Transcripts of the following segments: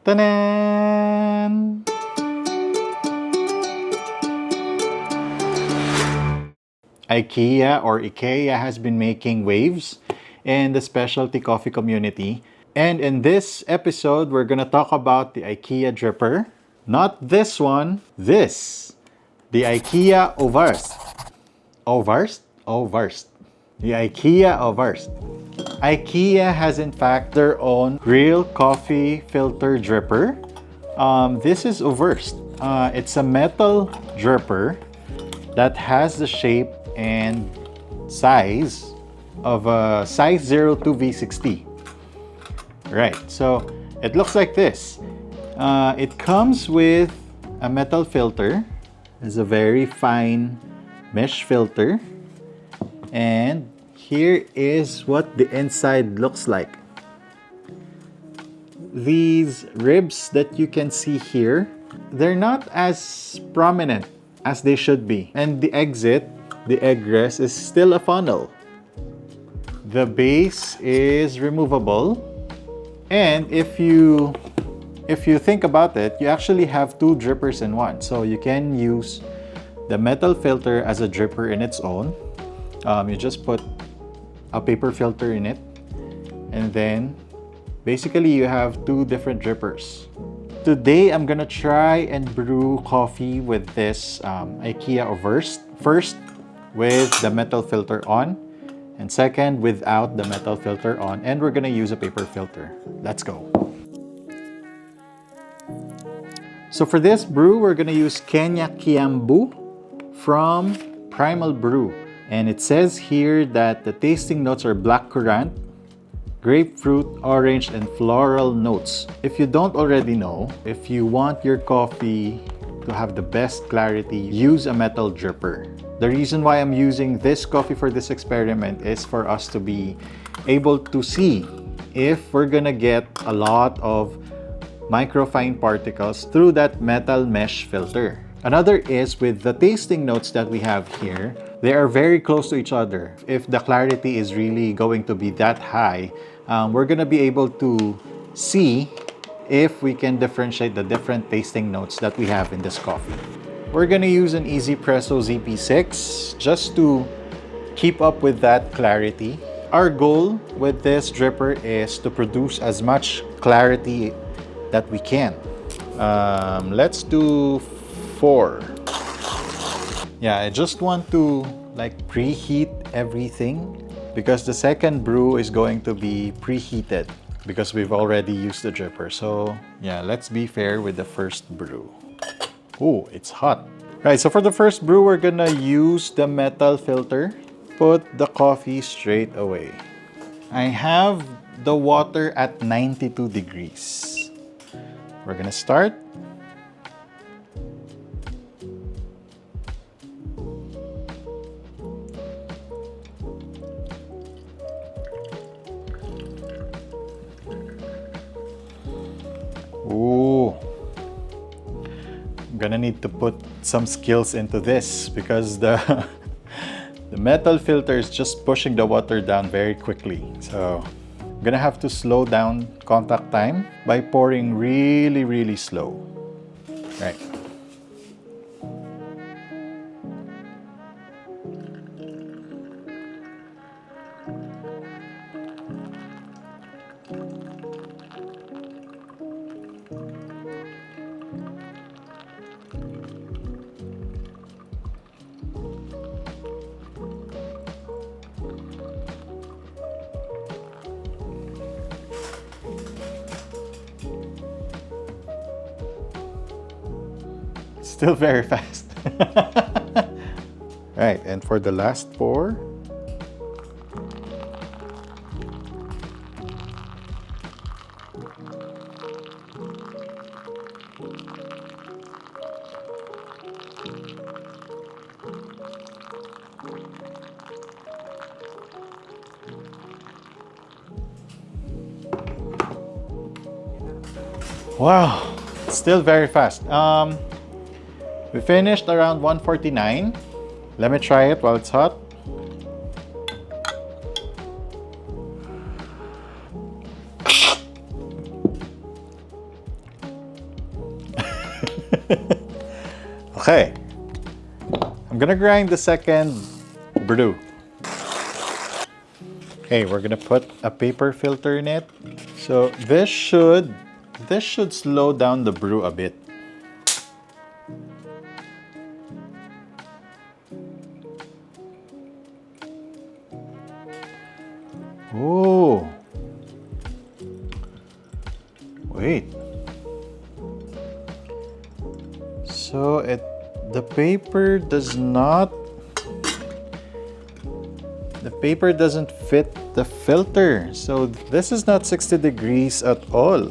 Ta-da! Ikea has been making waves in the specialty coffee community. And in this episode, we're gonna talk about the Ikea Dripper. Not this one, this. The Ikea Overst. Overst? Overst. The Ikea Overst. Ikea has in fact their own real coffee filter dripper. This is Overst. It's a metal dripper that has the shape and size of a size 02 V60. Right, so it looks like this. It comes with a metal filter. It's a very fine mesh filter. And here is what the inside looks like. These ribs that you can see here, they're not as prominent as they should be. And the exit, the egress, is still a funnel. The base is removable. And if you think about it, you actually have two drippers in one. So you can use the metal filter as a dripper in its own. You just put a paper filter in it, and then basically you have two different drippers. Today I'm gonna try and brew coffee with this Ikea Overst. First with the metal filter on, and second without the metal filter on, and we're gonna use a paper filter. Let's go. So for this brew, we're gonna use Kenya Kiambu from Primal Brew. And it says here that the tasting notes are black currant, grapefruit, orange, and floral notes. If you don't already know, if you want your coffee to have the best clarity, use a metal dripper. The reason why I'm using this coffee for this experiment is for us to be able to see if we're gonna get a lot of microfine particles through that metal mesh filter. Another is with the tasting notes that we have here, they are very close to each other. If the clarity is really going to be that high, we're gonna be able to see if we can differentiate the different tasting notes that we have in this coffee. We're gonna use an Easypresso ZP6 just to keep up with that clarity. Our goal with this dripper is to produce as much clarity that we can. Let's do 4. Yeah, I just want to like preheat everything because the second brew is going to be preheated because we've already used the dripper. So yeah, let's be fair with the first brew. Oh, it's hot. Right, so for the first brew, we're gonna use the metal filter. Put the coffee straight away. I have the water at 92 degrees. We're gonna start. Ooh, I'm gonna need to put some skills into this because the metal filter is just pushing the water down very quickly. So I'm gonna have to slow down contact time by pouring really, really slow. Right. Still very fast. Right, and for the last pour, wow, still very fast. We finished around 149. Let me try it while it's hot. Okay, I'm gonna grind the second brew. Okay, we're gonna put a paper filter in it. So this should slow down the brew a bit. Oh, wait. So the paper doesn't fit the filter. So this is not 60 degrees at all.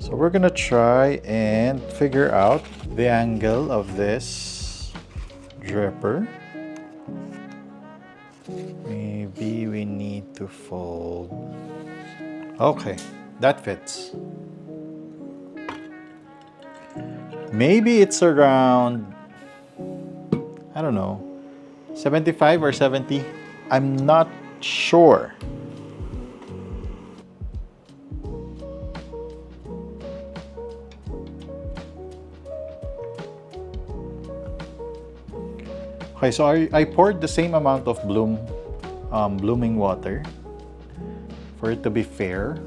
So we're gonna try and figure out the angle of this dripper. Maybe we need to fold. Okay, that fits. Maybe it's around, I don't know, 75 or 70. I'm not sure. Okay, so I poured the same amount of blooming water for it to be fair.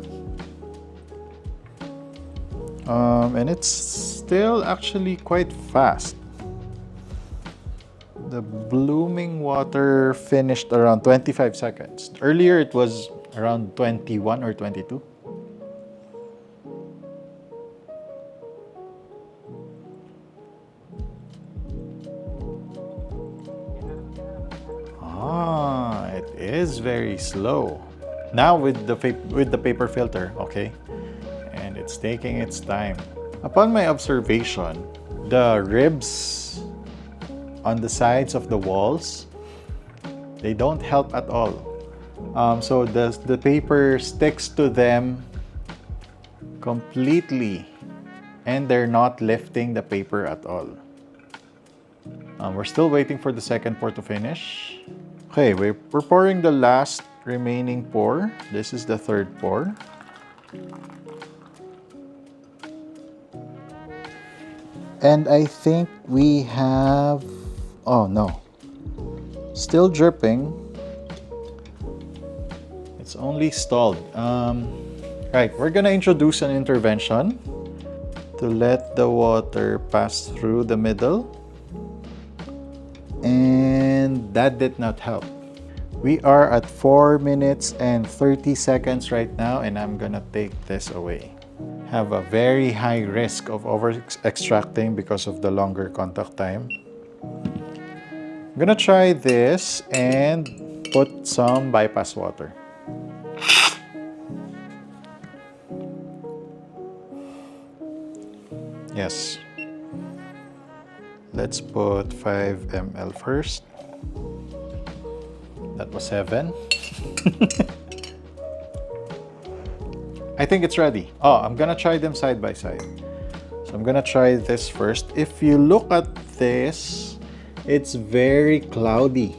And it's still actually quite fast. The blooming water finished around 25 seconds. Earlier it was around 21 or 22. Ah, it is very slow. Now with the paper filter, okay? And it's taking its time. Upon my observation, the ribs on the sides of the walls, they don't help at all. So the paper sticks to them completely and they're not lifting the paper at all. We're still waiting for the second pour to finish. Okay, we're pouring the last remaining pour. This is the third pour. And I think we have, oh no, still dripping. It's only stalled. Right, we're gonna introduce an intervention to let the water pass through the middle. And that did not help. We are at 4 minutes and 30 seconds right now, and I'm gonna take this away. Have a very high risk of over-extracting because of the longer contact time. I'm gonna try this and put some bypass water. Yes. Let's put 5 ml first. That was 7. I think it's ready. Oh, I'm gonna try them side by side. So I'm gonna try this first. If you look at this, it's very cloudy.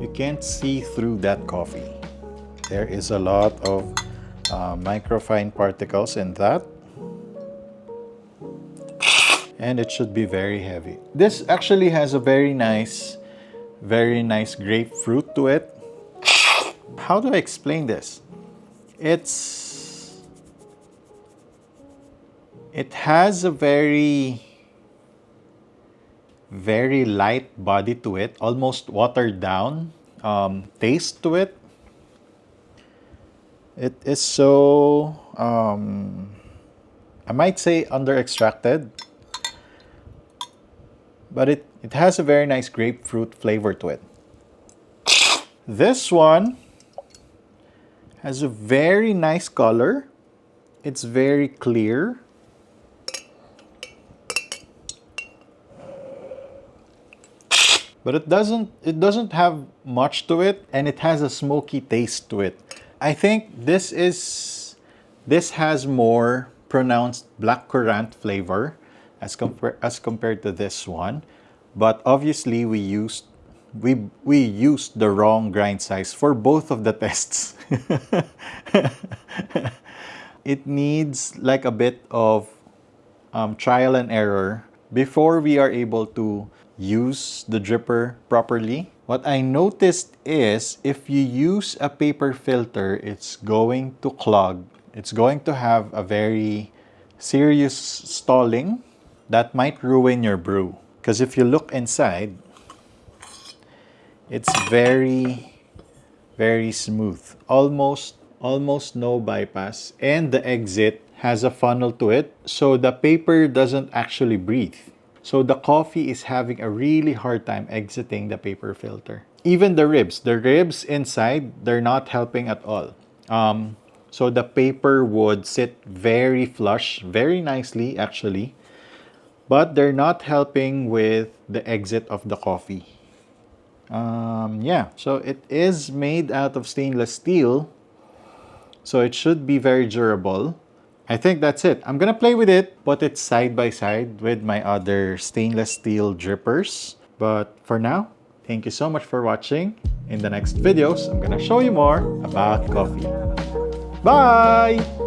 You can't see through that coffee. There is a lot of microfine particles in that. And it should be very heavy. This actually has a very nice grapefruit to it. How do I explain this? It has a very light body to it, almost watered down taste to it. It is so, I might say under extracted, but it has a very nice grapefruit flavor to it. This one has a very nice color. It's very clear. But it doesn't have much to it, and it has a smoky taste to it. I think this has more pronounced black currant flavor as compared to this one. But obviously we used the wrong grind size for both of the tests. It needs like a bit of trial and error before we are able to use the dripper properly. What I noticed is if you use a paper filter, it's going to clog. It's going to have a very serious stalling that might ruin your brew. Because if you look inside, it's very, very smooth. Almost no bypass. And the exit has a funnel to it, so the paper doesn't actually breathe. So the coffee is having a really hard time exiting the paper filter. Even the ribs inside, they're not helping at all. So the paper would sit very flush, very nicely actually, but they're not helping with the exit of the coffee. Yeah, so it is made out of stainless steel, so it should be very durable. I think that's it. I'm gonna play with it, put it side by side with my other stainless steel drippers. But for now, thank you so much for watching. In the next videos, I'm gonna show you more about coffee. Bye!